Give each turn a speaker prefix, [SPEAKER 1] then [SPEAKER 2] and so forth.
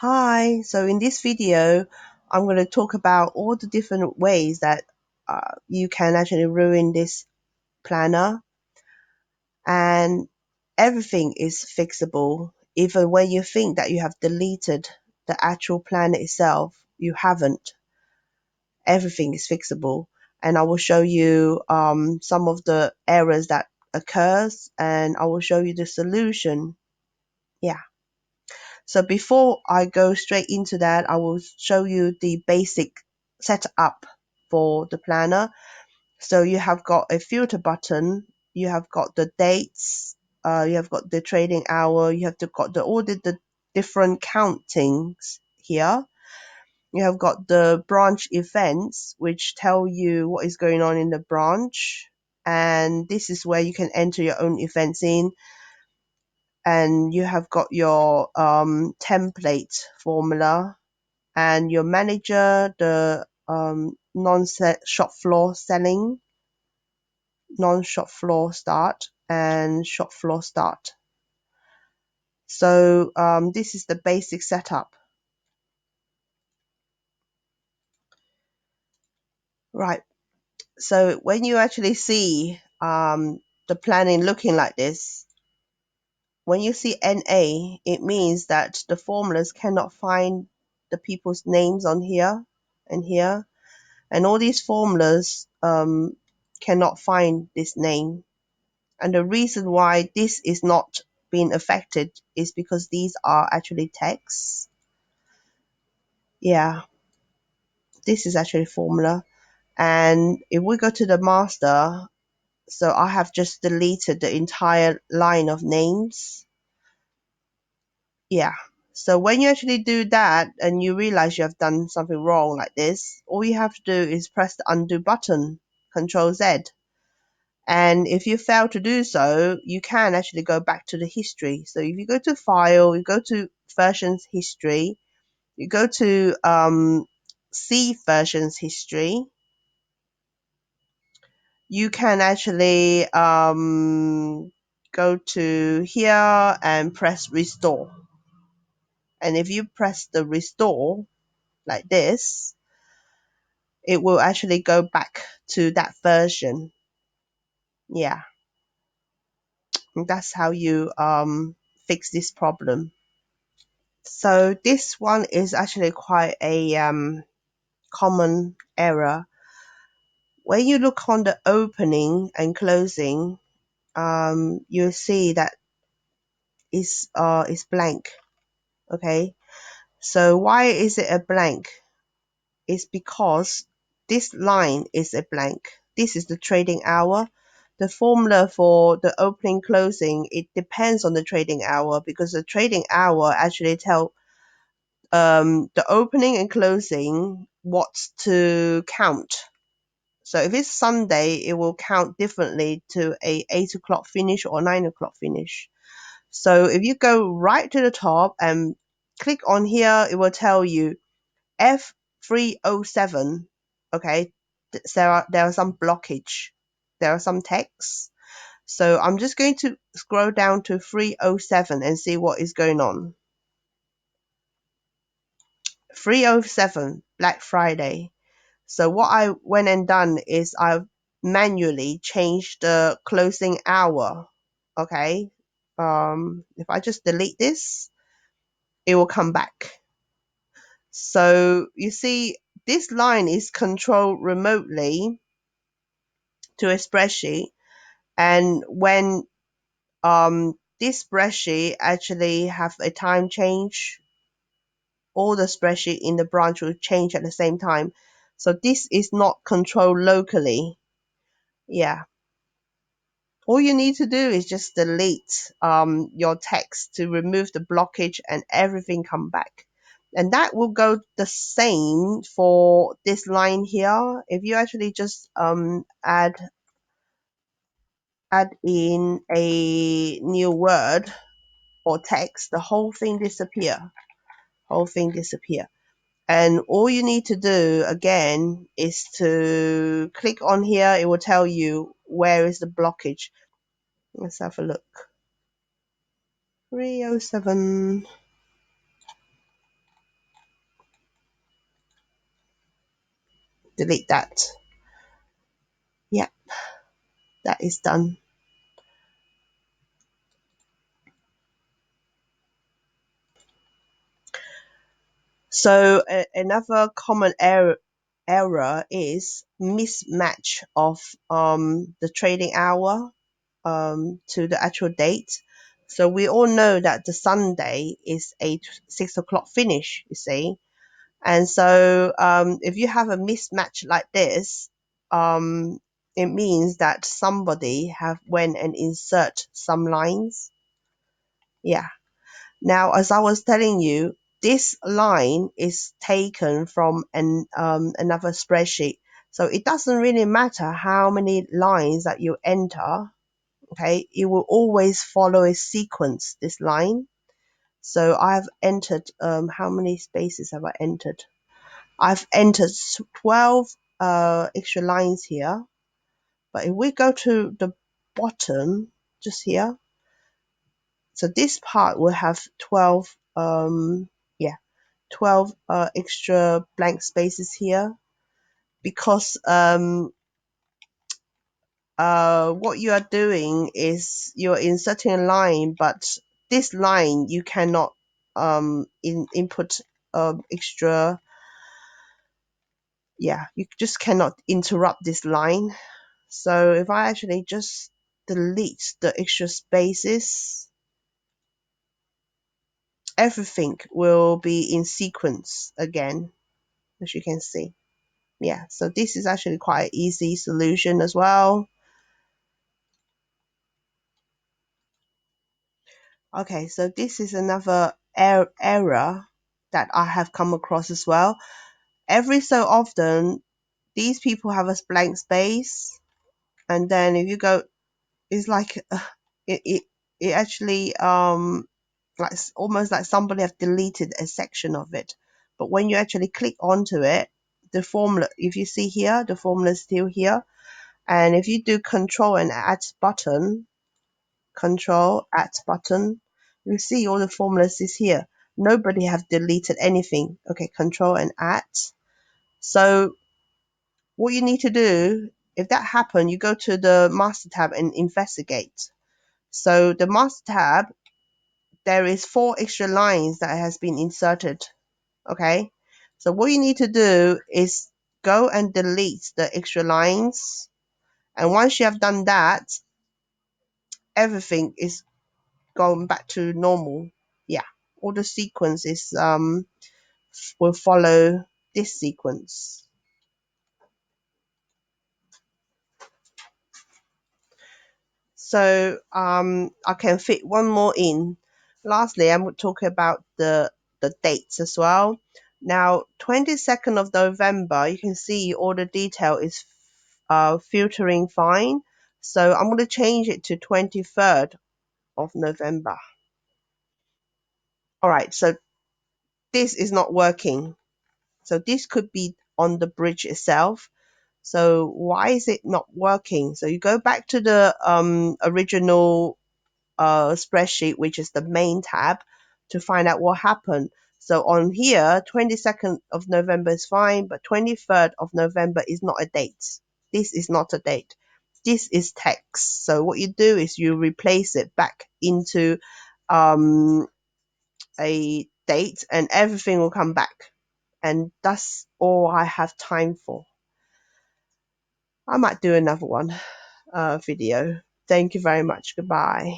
[SPEAKER 1] Hi, so in this video, I'm going to talk about all the different ways that you can actually ruin this planner, and everything is fixable. Even when you think that you have deleted the actual planner itself, you haven't. Everything is fixable. And I will show you some of the errors that occurs, and I will show you the solution. Yeah. So before I go straight into that, I will show you the basic setup for the planner. So you have got a filter button, you have got the dates, you have got the trading hour, you have got all the different countings here. You have got the branch events, which tell you what is going on in the branch. And this is where you can enter your own events in, and you have got your template formula and your manager, the non-shop floor selling, non-shop floor start, and shop floor start. So this is the basic setup. Right. So when you actually see the planning looking like this, when you see NA, it means that the formulas cannot find the people's names on here and here. And all these formulas cannot find this name. And the reason why this is not being affected is because these are actually texts. Yeah, this is actually formula. And if we go to the master, so I have just deleted the entire line of names. Yeah. So when you actually do that and you realize you have done something wrong like this, all you have to do is press the undo button, Control Z. And if you fail to do so, you can actually go back to the history. So if you go to File, you go to Versions History, you go to See Versions History, you can actually go to here and press Restore. And if you press the Restore like this, it will actually go back to that version. Yeah, that's how you fix this problem. So this one is actually quite a common error. When you look on the opening and closing, you'll see that is blank. Okay, so why is it a blank? It's because this line is a blank. This is the trading hour. The formula for the opening closing, it depends on the trading hour, because the trading hour actually tell the opening and closing what's to count. So if it's Sunday, it will count differently to a 8 o'clock finish or 9 o'clock finish. So if you go right to the top and click on here, it will tell you F307. Okay, there are some blockage. There are some texts. So I'm just going to scroll down to 307 and see what is going on. 307, Black Friday. So what I went and done is I've manually changed the closing hour. Okay. If I just delete this, it will come back. So you see, this line is controlled remotely to a spreadsheet. And when this spreadsheet actually have a time change, all the spreadsheet in the branch will change at the same time. So this is not controlled locally. Yeah. All you need to do is just delete your text to remove the blockage, and everything come back. And that will go the same for this line here. If you actually just add in a new word or text, the whole thing disappear. And all you need to do again is to click on here. It will tell you where is the blockage. Let's have a look. 307. delete that. Yeah, that is done. So another common error is mismatch of the trading hour to the actual date. So we all know that the Sunday is a 6 o'clock finish, you see. And so if you have a mismatch like this, it means that somebody have went and insert some lines. Yeah. Now, as I was telling you, this line is taken from another spreadsheet. So it doesn't really matter how many lines that you enter. Okay, it will always follow a sequence, this line. So I've entered, how many spaces have I entered? I've entered 12 extra lines here. But if we go to the bottom, just here, so this part will have 12, 12 extra blank spaces here, because what you are doing is you're inserting a line, but this line you cannot input extra. Yeah, you just cannot interrupt this line. So if I actually just delete the extra spaces, everything will be in sequence again, as you can see. Yeah, so this is actually quite an easy solution as well. Okay, so this is another error that I have come across as well. Every so often, these people have a blank space, and then if you go, it's like it it actually like almost like somebody have deleted a section of it. But when you actually click onto it, the formula, if you see here, the formula is still here. And if you do control and add button, control add button, you see all the formulas is here. Nobody have deleted anything. Okay, control and add. So what you need to do, if that happen, you go to the master tab and investigate. So the master tab, there is 4 extra lines that has been inserted. Okay, so what you need to do is go and delete the extra lines, and once you have done that, everything is going back to normal. Yeah, all the sequences will follow this sequence. So I can fit one more in. Lastly, I'm talking about the dates as well. Now, 22nd of November, you can see all the detail is filtering fine. So I'm going to change it to 23rd of November. All right, so this is not working. So this could be on the bridge itself. So why is it not working? So you go back to the original spreadsheet, which is the main tab, to find out what happened. So on here, 22nd of November is fine, but 23rd of November is not a date. This is not a date. This is text. So what you do is you replace it back into um, a date, and everything will come back. And that's all I have time for. I might do another one video. Thank you very much. Goodbye.